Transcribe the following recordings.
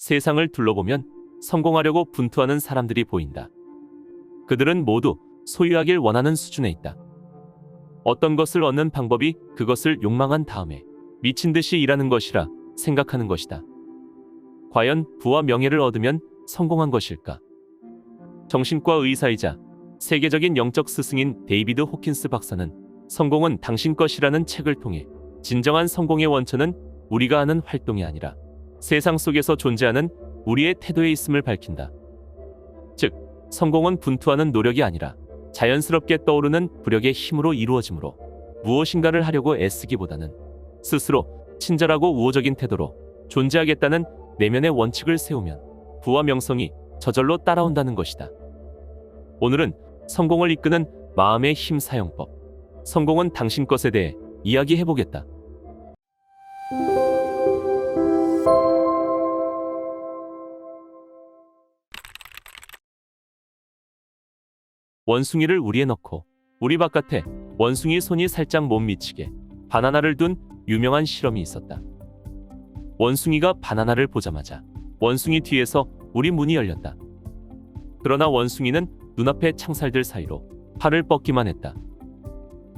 세상을 둘러보면 성공하려고 분투하는 사람들이 보인다. 그들은 모두 소유하길 원하는 수준에 있다. 어떤 것을 얻는 방법이 그것을 욕망한 다음에 미친 듯이 일하는 것이라 생각하는 것이다. 과연 부와 명예를 얻으면 성공한 것일까? 정신과 의사이자 세계적인 영적 스승인 데이비드 호킨스 박사는 성공은 당신 것이라는 책을 통해 진정한 성공의 원천은 우리가 하는 활동이 아니라 세상 속에서 존재하는 우리의 태도에 있음을 밝힌다. 즉, 성공은 분투하는 노력이 아니라 자연스럽게 떠오르는 부력의 힘으로 이루어지므로 무엇인가를 하려고 애쓰기보다는 스스로 친절하고 우호적인 태도로 존재하겠다는 내면의 원칙을 세우면 부와 명성이 저절로 따라온다는 것이다. 오늘은 성공을 이끄는 마음의 힘 사용법, 성공은 당신 것에 대해 이야기해보겠다. 원숭이를 우리에 넣고 우리 바깥에 원숭이 손이 살짝 못 미치게 바나나를 둔 유명한 실험이 있었다. 원숭이가 바나나를 보자마자 원숭이 뒤에서 우리 문이 열렸다. 그러나 원숭이는 눈앞의 창살들 사이로 팔을 뻗기만 했다.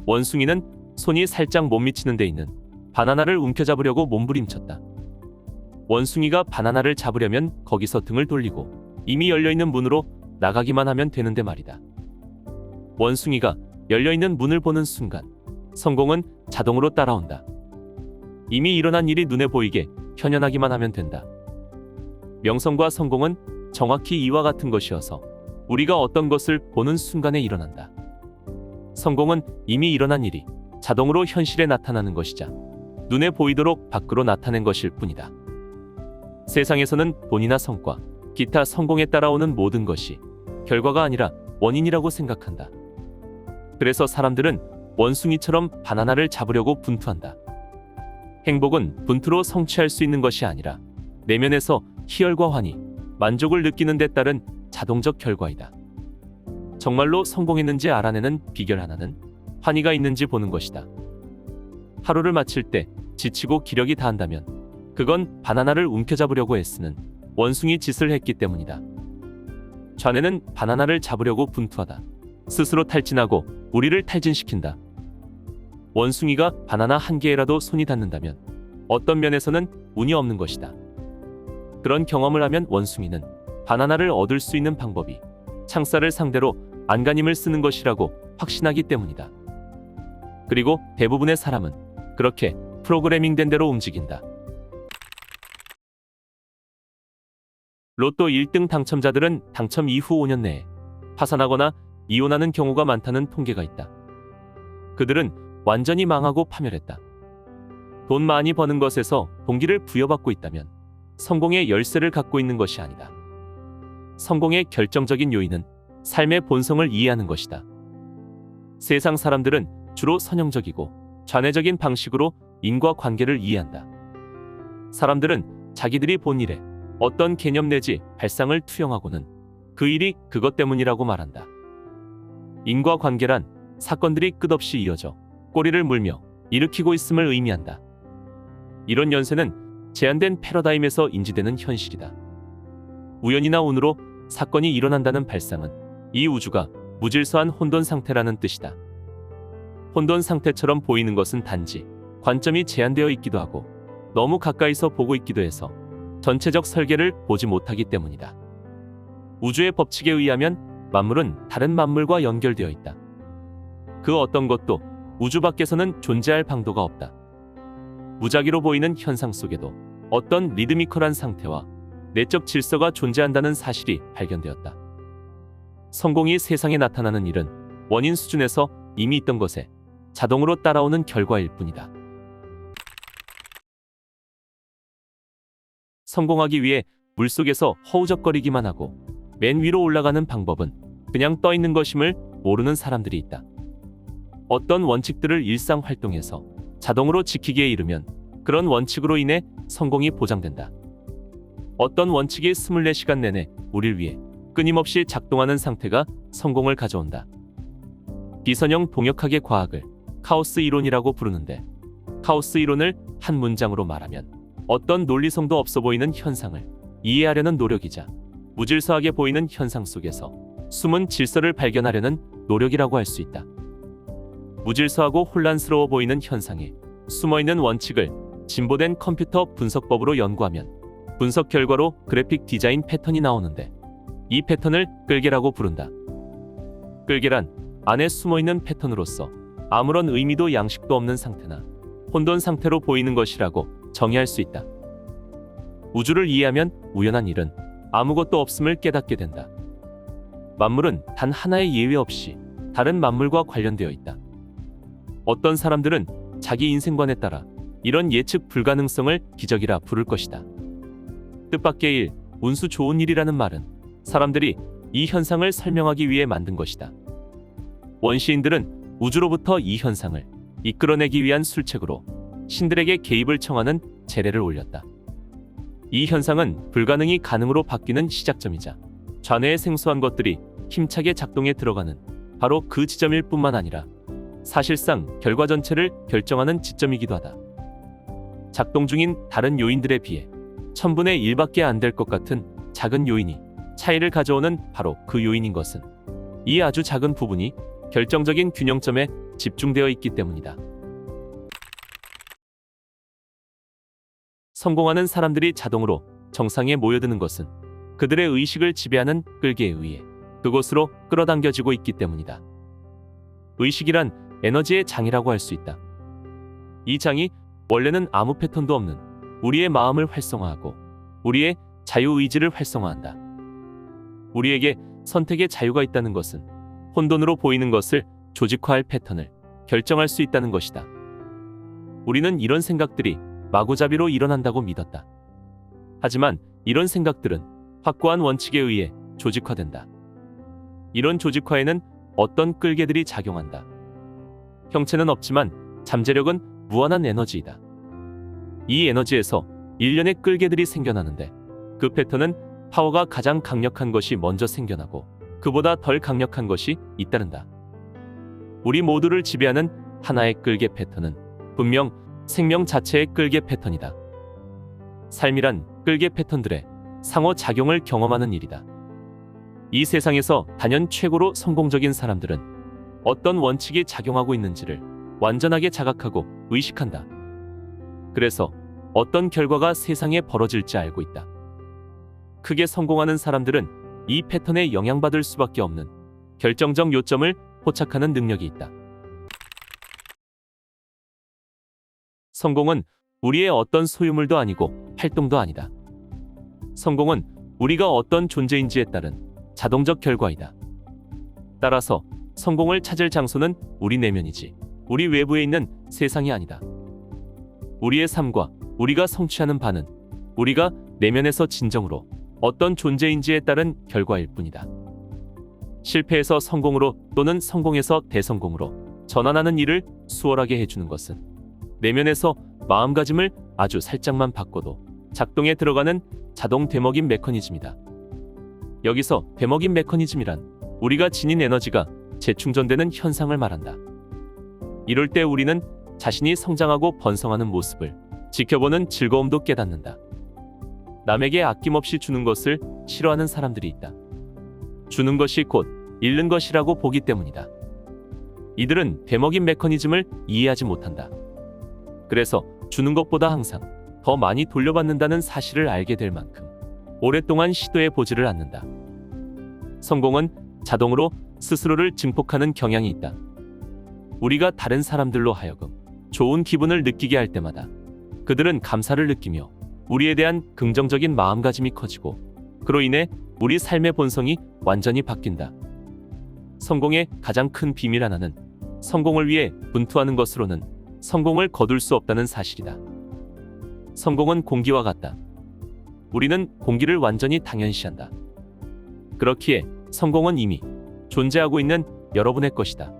원숭이는 손이 살짝 못 미치는 데 있는 바나나를 움켜잡으려고 몸부림쳤다. 원숭이가 바나나를 잡으려면 거기서 등을 돌리고 이미 열려있는 문으로 나가기만 하면 되는데 말이다. 원숭이가 열려있는 문을 보는 순간 성공은 자동으로 따라온다. 이미 일어난 일이 눈에 보이게 현현하기만 하면 된다. 명성과 성공은 정확히 이와 같은 것이어서 우리가 어떤 것을 보는 순간에 일어난다. 성공은 이미 일어난 일이 자동으로 현실에 나타나는 것이자 눈에 보이도록 밖으로 나타낸 것일 뿐이다. 세상에서는 돈이나 성과, 기타 성공에 따라오는 모든 것이 결과가 아니라 원인이라고 생각한다. 그래서 사람들은 원숭이처럼 바나나를 잡으려고 분투한다. 행복은 분투로 성취할 수 있는 것이 아니라 내면에서 희열과 환희, 만족을 느끼는 데 따른 자동적 결과이다. 정말로 성공했는지 알아내는 비결 하나는 환희가 있는지 보는 것이다. 하루를 마칠 때 지치고 기력이 다한다면 그건 바나나를 움켜잡으려고 애쓰는 원숭이 짓을 했기 때문이다. 좌뇌는 바나나를 잡으려고 분투하다 스스로 탈진하고 우리를 탈진시킨다. 원숭이가 바나나 한 개에라도 손이 닿는다면 어떤 면에서는 운이 없는 것이다. 그런 경험을 하면 원숭이는 바나나를 얻을 수 있는 방법이 창살을 상대로 안간힘을 쓰는 것이라고 확신하기 때문이다. 그리고 대부분의 사람은 그렇게 프로그래밍된 대로 움직인다. 로또 1등 당첨자들은 당첨 이후 5년 내에 파산하거나 이혼하는 경우가 많다는 통계가 있다. 그들은 완전히 망하고 파멸했다. 돈 많이 버는 것에서 동기를 부여받고 있다면 성공의 열쇠를 갖고 있는 것이 아니다. 성공의 결정적인 요인은 삶의 본성을 이해하는 것이다. 세상 사람들은 주로 선형적이고 좌뇌적인 방식으로 인과관계를 이해한다. 사람들은 자기들이 본 일에 어떤 개념 내지 발상을 투영하고는 그 일이 그것 때문이라고 말한다. 인과관계란 사건들이 끝없이 이어져 꼬리를 물며 일으키고 있음을 의미한다. 이런 연쇄는 제한된 패러다임에서 인지되는 현실이다. 우연이나 운으로 사건이 일어난다는 발상은 이 우주가 무질서한 혼돈 상태라는 뜻이다. 혼돈 상태처럼 보이는 것은 단지 관점이 제한되어 있기도 하고 너무 가까이서 보고 있기도 해서 전체적 설계를 보지 못하기 때문이다. 우주의 법칙에 의하면 만물은 다른 만물과 연결되어 있다. 그 어떤 것도 우주 밖에서는 존재할 방도가 없다. 무작위로 보이는 현상 속에도 어떤 리드미컬한 상태와 내적 질서가 존재한다는 사실이 발견되었다. 성공이 세상에 나타나는 일은 원인 수준에서 이미 있던 것에 자동으로 따라오는 결과일 뿐이다. 성공하기 위해 물속에서 허우적거리기만 하고 맨 위로 올라가는 방법은 그냥 떠 있는 것임을 모르는 사람들이 있다. 어떤 원칙들을 일상 활동에서 자동으로 지키기에 이르면 그런 원칙으로 인해 성공이 보장된다. 어떤 원칙이 24시간 내내 우릴 위해 끊임없이 작동하는 상태가 성공을 가져온다. 비선형 동역학의 과학을 카오스 이론이라고 부르는데, 카오스 이론을 한 문장으로 말하면 어떤 논리성도 없어 보이는 현상을 이해하려는 노력이자 무질서하게 보이는 현상 속에서 숨은 질서를 발견하려는 노력이라고 할 수 있다. 무질서하고 혼란스러워 보이는 현상에 숨어있는 원칙을 진보된 컴퓨터 분석법으로 연구하면 분석 결과로 그래픽 디자인 패턴이 나오는데 이 패턴을 끌개라고 부른다. 끌개란 안에 숨어있는 패턴으로서 아무런 의미도 양식도 없는 상태나 혼돈 상태로 보이는 것이라고 정의할 수 있다. 우주를 이해하면 우연한 일은 아무것도 없음을 깨닫게 된다. 만물은 단 하나의 예외 없이 다른 만물과 관련되어 있다. 어떤 사람들은 자기 인생관에 따라 이런 예측 불가능성을 기적이라 부를 것이다. 뜻밖의 일, 운수 좋은 일이라는 말은 사람들이 이 현상을 설명하기 위해 만든 것이다. 원시인들은 우주로부터 이 현상을 이끌어내기 위한 술책으로 신들에게 개입을 청하는 제례를 올렸다. 이 현상은 불가능이 가능으로 바뀌는 시작점이자 좌뇌의 생소한 것들이 힘차게 작동에 들어가는 바로 그 지점일 뿐만 아니라 사실상 결과 전체를 결정하는 지점이기도 하다. 작동 중인 다른 요인들에 비해 1000분의 1밖에 안 될 것 같은 작은 요인이 차이를 가져오는 바로 그 요인인 것은 이 아주 작은 부분이 결정적인 균형점에 집중되어 있기 때문이다. 성공하는 사람들이 자동으로 정상에 모여드는 것은 그들의 의식을 지배하는 끌개에 의해 그곳으로 끌어당겨지고 있기 때문이다. 의식이란 에너지의 장이라고 할 수 있다. 이 장이 원래는 아무 패턴도 없는 우리의 마음을 활성화하고 우리의 자유의지를 활성화한다. 우리에게 선택의 자유가 있다는 것은 혼돈으로 보이는 것을 조직화할 패턴을 결정할 수 있다는 것이다. 우리는 이런 생각들이 마구잡이로 일어난다고 믿었다. 하지만 이런 생각들은 확고한 원칙에 의해 조직화된다. 이런 조직화에는 어떤 끌개들이 작용한다. 형체는 없지만 잠재력은 무한한 에너지이다. 이 에너지에서 일련의 끌개들이 생겨나는데 그 패턴은 파워가 가장 강력한 것이 먼저 생겨나고 그보다 덜 강력한 것이 잇따른다. 우리 모두를 지배하는 하나의 끌개 패턴은 분명 생명 자체의 끌개 패턴이다. 삶이란 끌개 패턴들의 상호작용을 경험하는 일이다. 이 세상에서 단연 최고로 성공적인 사람들은 어떤 원칙이 작용하고 있는지를 완전하게 자각하고 의식한다. 그래서 어떤 결과가 세상에 벌어질지 알고 있다. 크게 성공하는 사람들은 이 패턴에 영향받을 수밖에 없는 결정적 요점을 포착하는 능력이 있다. 성공은 우리의 어떤 소유물도 아니고 활동도 아니다. 성공은 우리가 어떤 존재인지에 따른 자동적 결과이다. 따라서 성공을 찾을 장소는 우리 내면이지 우리 외부에 있는 세상이 아니다. 우리의 삶과 우리가 성취하는 바는 우리가 내면에서 진정으로 어떤 존재인지에 따른 결과일 뿐이다. 실패에서 성공으로 또는 성공에서 대성공으로 전환하는 일을 수월하게 해주는 것은 내면에서 마음가짐을 아주 살짝만 바꿔도 작동에 들어가는 자동 되먹임 메커니즘이다. 여기서 되먹임 메커니즘이란 우리가 지닌 에너지가 재충전되는 현상을 말한다. 이럴 때 우리는 자신이 성장하고 번성하는 모습을 지켜보는 즐거움도 깨닫는다. 남에게 아낌없이 주는 것을 싫어하는 사람들이 있다. 주는 것이 곧 잃는 것이라고 보기 때문이다. 이들은 되먹임 메커니즘을 이해하지 못한다. 그래서 주는 것보다 항상 더 많이 돌려받는다는 사실을 알게 될 만큼 오랫동안 시도해 보지를 않는다. 성공은 자동으로 스스로를 증폭하는 경향이 있다. 우리가 다른 사람들로 하여금 좋은 기분을 느끼게 할 때마다 그들은 감사를 느끼며 우리에 대한 긍정적인 마음가짐이 커지고 그로 인해 우리 삶의 본성이 완전히 바뀐다. 성공의 가장 큰 비밀 하나는 성공을 위해 분투하는 것으로는 성공을 거둘 수 없다는 사실이다. 성공은 공기와 같다. 우리는 공기를 완전히 당연시한다. 그렇기에 성공은 이미 존재하고 있는 여러분의 것이다.